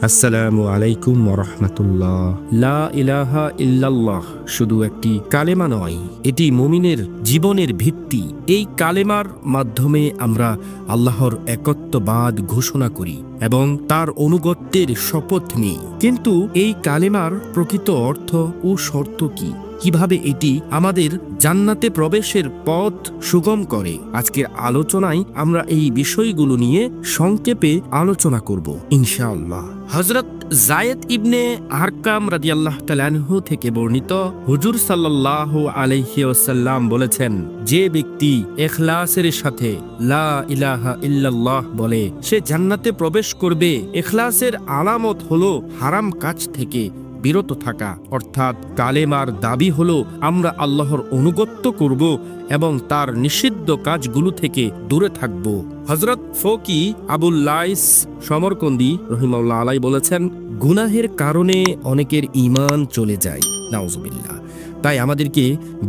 আসসালামু আলাইকুম ওয়া রাহমাতুল্লাহ। লা ইলাহা ইল্লাল্লাহ শুধু একটি কালেমা নয়, এটি মুমিনের জীবনের ভিত্তি। এই কালেমার মাধ্যমে আমরা আল্লাহর একত্ববাদ ঘোষণা করি এবং তার অনুগত্যের শপথ নিই। কিন্তু এই কালেমার প্রকৃত অর্থ ও শর্ত কি? কিভাবে এটি আমাদের জান্নাতে প্রবেশের পথ সুগম করে? আজকের আলোচনায় আমরা এই বিষয়গুলো নিয়ে সংক্ষেপে আলোচনা করব ইনশাআল্লাহ। হযরত যায়েদ ইবনে আরকাম রাদিয়াল্লাহু তাআলা আনহু থেকে বর্ণিত, হুজুর সাল্লাল্লাহু আলাইহি ওয়াসাল্লাম বলেছেন, যে ব্যক্তি ইখলাসের সাথে লা ইলাহা ইল্লাল্লাহ বলে সে জান্নাতে প্রবেশ করবে। ইখলাসের আলামত হলো হারাম কাজ থেকে বিরত থাকা, অর্থাৎ কালেমার দাবি হলো আমরা আল্লাহর অনুগত্য করব এবং তার নিষিদ্ধ কাজগুলো থেকে দূরে থাকব। হযরত ফকি আবুল লাইস সমরকন্দি রহিমাহুল্লাহ আলাইহি বলেছেন, গুনাহের কারণে অনেকের ঈমান চলে যায়, নাউজুবিল্লাহ। তাই আমাদেরকে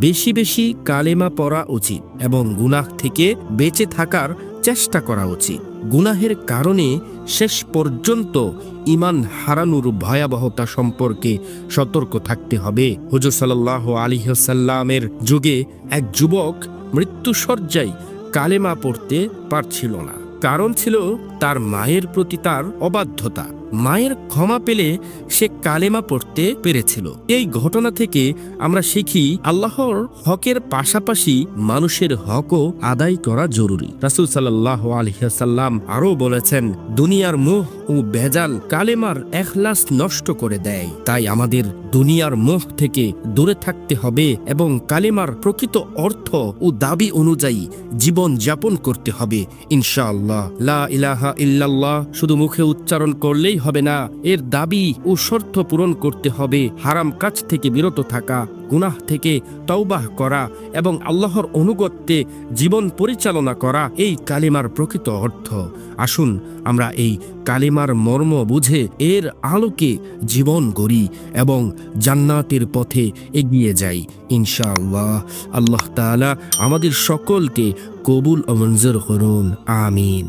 বেশি বেশি কালেমা পড়া উচিত এবং গুনাহ থেকে বেঁচে থাকার চেষ্টা করা উচিত। গুনাহের কারণে শেষ পর্যন্ত ঈমান হারানোর ভয়াবহতা সম্পর্কে সতর্ক থাকতে হবে। হুজুর সাল্লাল্লাহু আলাইহি ওয়াসাল্লামের যুগে এক যুবক মৃত্যুশয্যায় কালেমা পড়তে পারছিল না। কারণ ছিল তার মায়ের প্রতি তার অবাধ্যতা। মায়ের ক্ষমা পেলে সে কালেমা পড়তে পেরেছিল। এই ঘটনা থেকে আমরা শিখি আল্লাহর হকের পাশাপাশি মানুষের হকও আদায় করা জরুরি। রাসূল সাল্লাল্লাহু আলাইহি ওয়াসাল্লাম আরও বলেছেন, দুনিয়ার মোহ ও বেজাল কালেমার ইখলাস নষ্ট করে দেয়। তাই আমাদের দুনিয়ার মোহ থেকে দূরে থাকতে হবে এবং কালেমার প্রকৃত অর্থ ও দাবি অনুযায়ী জীবন যাপন করতে হবে ইনশাআল্লাহ। লা ইলাহা ইল্লাল্লাহ শুধু মুখে উচ্চারণ করলেই হবে না, এর দাবি ও শর্ত পূরণ করতে হবে। হারাম কাজ থেকে বিরত থাকা, গুনাহ থেকে তওবাহ করা এবং আল্লাহর অনুগত্যে জীবন পরিচালনা করা এই কালেমার প্রকৃত অর্থ। আসুন আমরা এই কালেমার মর্ম বুঝে এর আলোকে জীবন গড়ি এবং জান্নাতের পথে এগিয়ে যাই ইনশাআল্লাহ। আল্লাহ তাআলা আমাদের সকলকে কবুল ও মঞ্জুর করুন, আমিন।